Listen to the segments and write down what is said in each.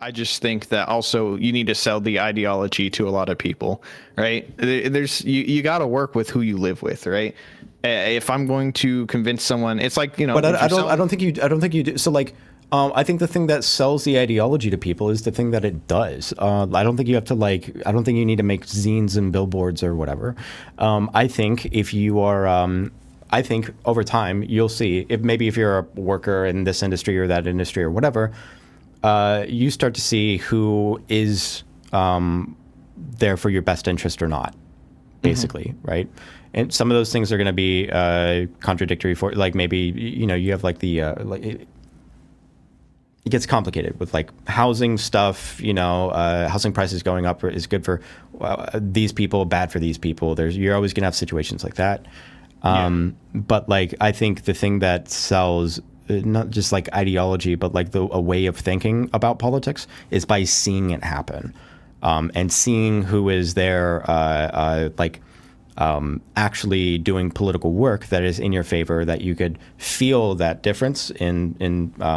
I just think that also you need to sell the ideology to a lot of people, right? There's you got to work with who you live with, right? If I'm going to convince someone, it's like, But I don't think you do. So like, I think the thing that sells the ideology to people is the thing that it does. I don't think you have to I don't think you need to make zines and billboards or whatever. I think if you are, I think over time you'll see if you're a worker in this industry or that industry or whatever, you start to see who is there for your best interest or not, basically, right? And some of those things are going to be contradictory for, like, maybe, you have like the it gets complicated with like housing stuff. Housing prices going up is good for these people, bad for these people. You're always going to have situations like that. But like, I think the thing that sells not just like ideology, but like a way of thinking about politics is by seeing it happen, and seeing who is there, actually doing political work that is in your favor, that you could feel that difference in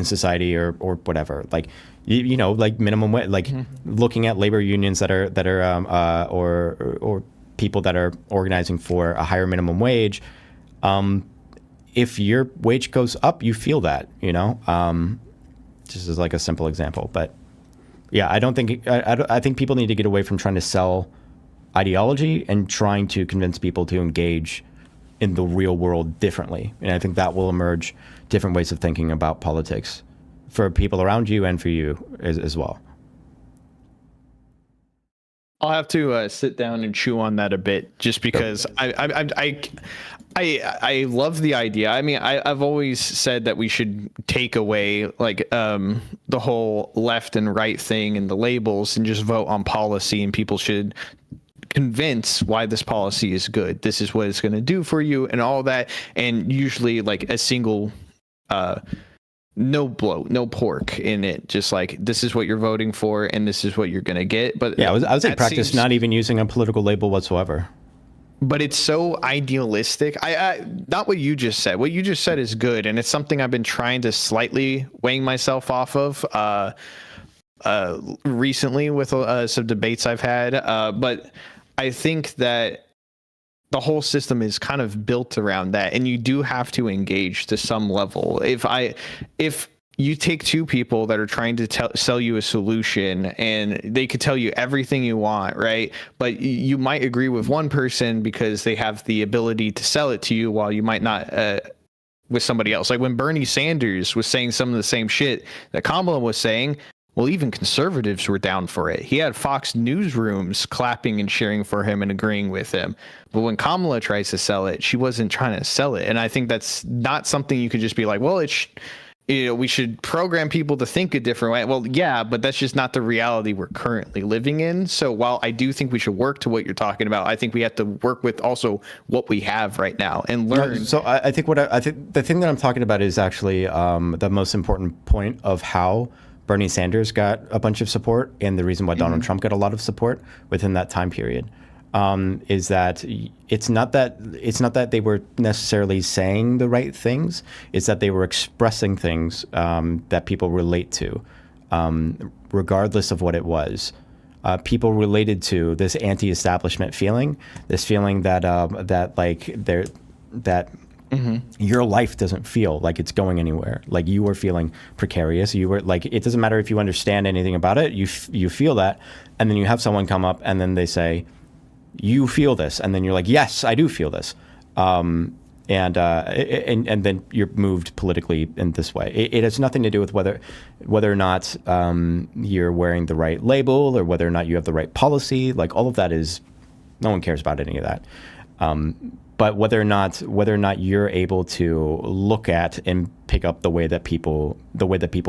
society or whatever. Like, like minimum wage, like looking at labor unions that are or people that are organizing for a higher minimum wage. If your wage goes up, you feel that, just as like a simple example. But yeah, I think people need to get away from trying to sell ideology and trying to convince people to engage in the real world differently. And I think that will emerge different ways of thinking about politics for people around you and for you as well. I'll have to sit down and chew on that a bit, just because I love the idea. I mean, I've always said that we should take away like the whole left and right thing and the labels and just vote on policy, and people should convince why this policy is good. This is what it's going to do for you and all that. And usually like a single no pork in it, just like, this is what you're voting for and this is what you're going to get. But yeah, I would say practice not even using a political label whatsoever. But it's so idealistic. I not what you just said. What you just said is good, and it's something I've been trying to slightly weighing myself off of recently with some debates I've had. But I think that the whole system is kind of built around that, and you do have to engage to some level. If you take two people that are trying to sell you a solution, and they could tell you everything you want, right? But you might agree with one person because they have the ability to sell it to you, while you might not with somebody else. Like when Bernie Sanders was saying some of the same shit that Kamala was saying, well, even conservatives were down for it. He had Fox newsrooms clapping and cheering for him and agreeing with him. But when Kamala tries to sell it, she wasn't trying to sell it. And I think that's not something you could just be like, well, we should program people to think a different way. Well, yeah, but that's just not the reality we're currently living in. So while I do think we should work to what you're talking about, I think we have to work with also what we have right now and learn. No, so I think the thing that I'm talking about is actually the most important point of how Bernie Sanders got a bunch of support, and the reason why Donald Trump got a lot of support within that time period, is that it's not that they were necessarily saying the right things. It's that they were expressing things that people relate to, regardless of what it was. People related to this anti-establishment feeling, this feeling that your life doesn't feel like it's going anywhere. Like you were feeling precarious. You were like, it doesn't matter if you understand anything about it. You feel that, and then you have someone come up and then they say, "You feel this," and then you're like, "Yes, I do feel this," and then you're moved politically in this way. It has nothing to do with whether or not you're wearing the right label or whether or not you have the right policy. Like all of that is, no one cares about any of that. But whether or not you're able to look at and pick up the way that people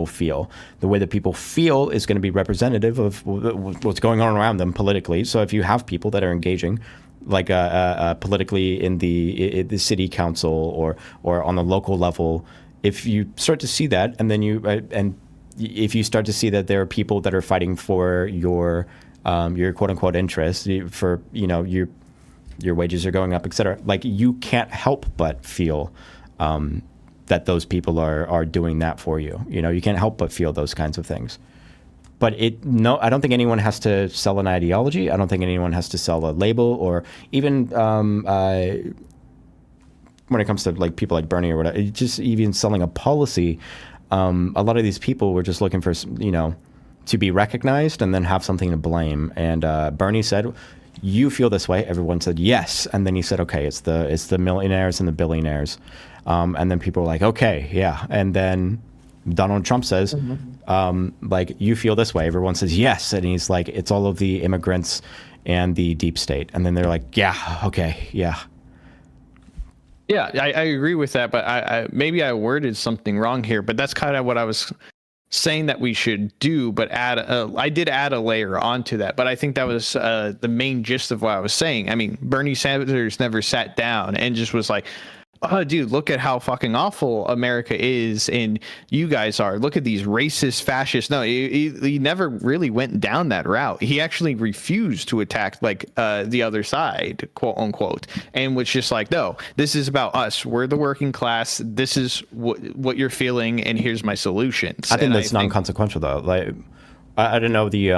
feel. The way that people feel is going to be representative of what's going on around them politically. So if you have people that are engaging, like politically in the city council or on the local level, if you start to see that, and then if you start to see that there are people that are fighting for your quote unquote interests, for your wages are going up, et cetera. Like you can't help but feel that that those people are doing that for you. You know, you can't help but feel those kinds of things. But I don't think anyone has to sell an ideology. I don't think anyone has to sell a label, or even when it comes to like people like Bernie or whatever, just even selling a policy. A lot of these people were just looking for, you know, to be recognized and then have something to blame. And Bernie said, "You feel this way." Everyone said yes, and then he said, "Okay, it's the millionaires and the billionaires," and then people were like, "Okay, yeah," and then Donald Trump says, like, "You feel this way." Everyone says yes, and he's like, "It's all of the immigrants and the deep state," and then they're like, "Yeah, okay, yeah." Yeah, I agree with that, but I maybe I worded something wrong here, but that's kind of what I was saying that we should do, but I did add a layer onto that, but I think that was the main gist of what I was saying. I mean, Bernie Sanders never sat down and just was like, "Oh, dude, look at how fucking awful America is, and you guys are. Look at these racist, fascists." No, he never really went down that route. He actually refused to attack like the other side, quote unquote, and was just like, "No, this is about us. We're the working class. This is what you're feeling, and here's my solutions." I think that's non-consequential though. Like, I don't know the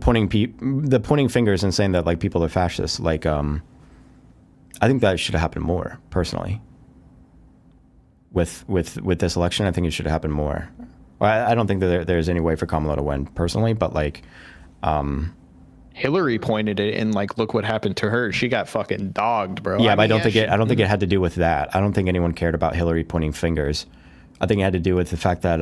pointing fingers and saying that like people are fascists. Like, I think that should have happened more personally. With this election, I think it should have happened more. I don't think that there's any way for Kamala to win personally, but like, Hillary pointed it and like, look what happened to her. She got fucking dogged, bro. Yeah, but I don't think it had to do with that. I don't think anyone cared about Hillary pointing fingers. I think it had to do with the fact that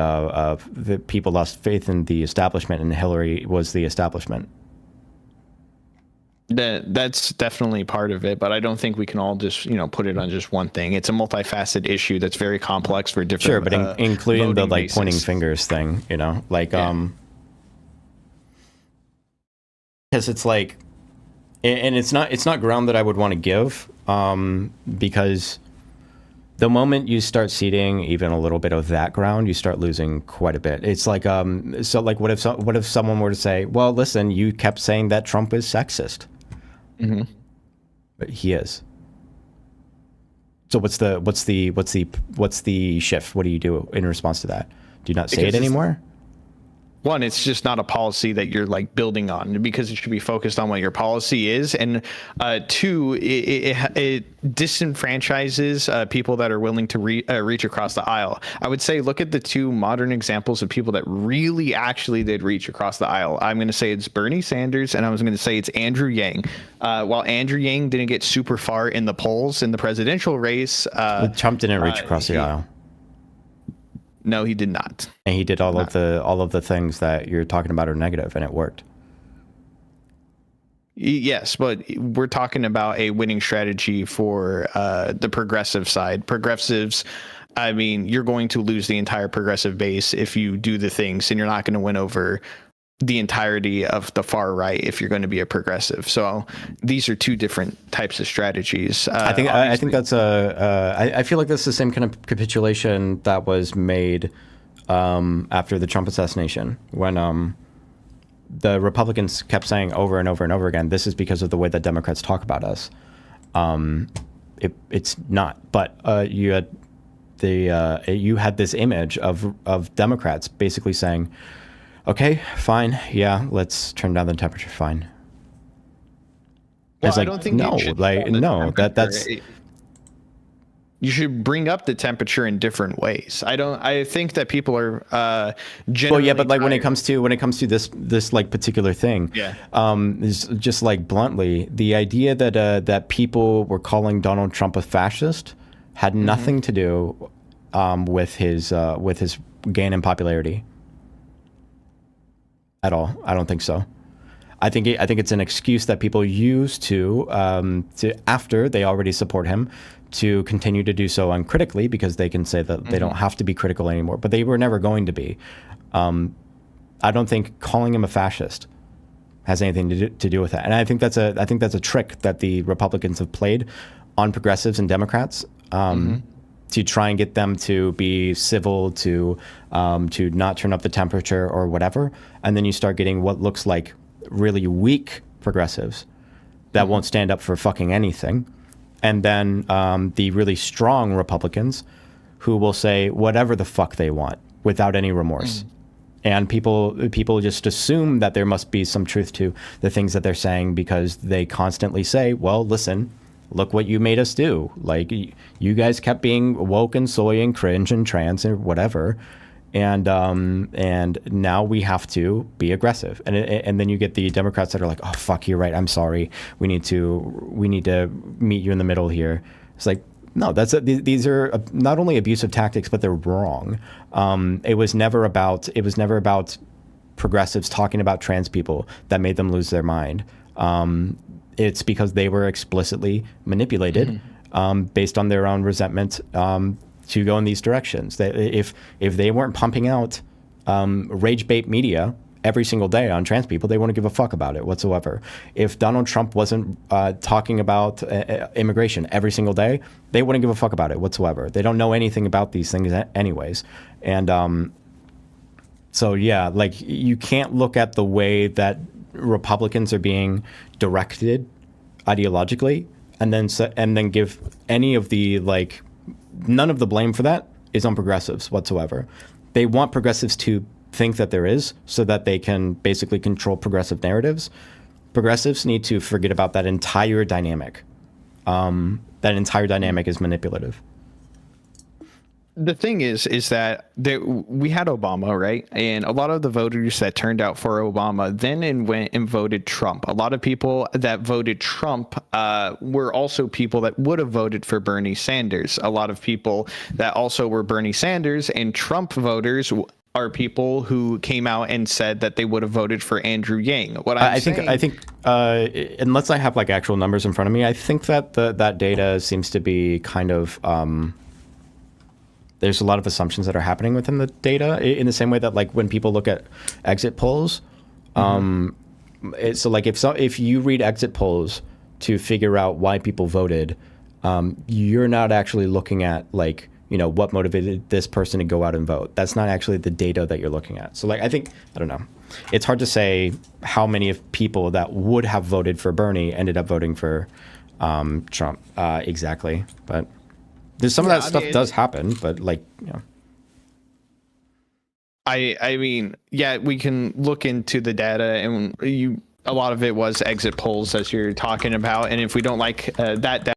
the people lost faith in the establishment, and Hillary was the establishment. That's definitely part of it, but I don't think we can all just, you know, put it on just one thing. It's a multifaceted issue that's very complex for different. Sure, but including the like pointing fingers thing, you know, like because it's like, and it's not ground that I would want to give, because the moment you start ceding even a little bit of that ground, you start losing quite a bit. It's like, so like, what if someone were to say, "Well, listen, you kept saying that Trump is sexist," but he is. So what's the shift? What do you do in response to that? Do you not say it anymore? One, it's just not a policy that you're like building on, because it should be focused on what your policy is. And two, it disenfranchises people that are willing to reach across the aisle. I would say look at the two modern examples of people that really actually did reach across the aisle. I'm going to say it's Bernie Sanders, and I was going to say it's Andrew Yang. While Andrew Yang didn't get super far in the polls in the presidential race, Trump didn't reach across the aisle. No, he did not. And he did all of the things that you're talking about are negative, and it worked. Yes, but we're talking about a winning strategy for the progressive side. Progressives, I mean, you're going to lose the entire progressive base if you do the things, and you're not going to win over the entirety of the far right if you're going to be a progressive. So these are two different types of strategies. I think that's I feel like that's the same kind of capitulation that was made after the Trump assassination, when the Republicans kept saying over and over and over again, "This is because of the way that Democrats talk about us." It's not, but you had this image of Democrats basically saying, "Okay, fine, yeah, let's turn down the temperature, fine." Well, it's like, I don't think that's you should bring up the temperature in different ways. I think that people are generally. Well, yeah, but like when it comes to this like particular thing, yeah, is just like bluntly, the idea that people were calling Donald Trump a fascist had nothing to do with his gain in popularity at all. I don't think so. I think it's an excuse that people use to after they already support him, to continue to do so uncritically, because they can say that they don't have to be critical anymore, but they were never going to be. I don't think calling him a fascist has anything to do with that, and I think that's a trick that the Republicans have played on progressives and Democrats. To try and get them to be civil, to not turn up the temperature or whatever, and then you start getting what looks like really weak progressives that won't stand up for fucking anything, and then the really strong Republicans who will say whatever the fuck they want without any remorse. And people just assume that there must be some truth to the things that they're saying because they constantly say, well, listen, look what you made us do. Like, you guys kept being woke and soy and cringe and trans and whatever. And now we have to be aggressive. And then you get the Democrats that are like, oh, fuck, you're right. I'm sorry. We need to meet you in the middle here. It's like, no, these are not only abusive tactics, but they're wrong. It was never about progressives talking about trans people that made them lose their mind. It's because they were explicitly manipulated based on their own resentment to go in these directions. If they weren't pumping out rage bait media every single day on trans people, they wouldn't give a fuck about it whatsoever. If Donald Trump wasn't talking about immigration every single day, they wouldn't give a fuck about it whatsoever. They don't know anything about these things anyways. And so, yeah, like, you can't look at the way that Republicans are being directed ideologically and then give any of the, like, none of the blame for that is on progressives whatsoever. They want progressives to think that there is, so that they can basically control progressive narratives. Progressives need to forget about that entire dynamic. That entire dynamic is manipulative. The thing is that we had Obama, right? And a lot of the voters that turned out for Obama then went and voted Trump. A lot of people that voted Trump were also people that would have voted for Bernie Sanders. A lot of people that also were Bernie Sanders and Trump voters are people who came out and said that they would have voted for Andrew Yang. I think unless I have like actual numbers in front of me, I think that that data seems to be kind of there's a lot of assumptions that are happening within the data in the same way that, like, when people look at exit polls, so like if you read exit polls to figure out why people voted, you're not actually looking at, like, you know, what motivated this person to go out and vote. That's not actually the data that you're looking at. So, like, I don't know. It's hard to say how many of people that would have voted for Bernie ended up voting for Trump exactly. But there's some of that stuff does happen, but, like, you know. I mean, yeah, we can look into the data, and a lot of it was exit polls, as you're talking about. And if we don't like that data,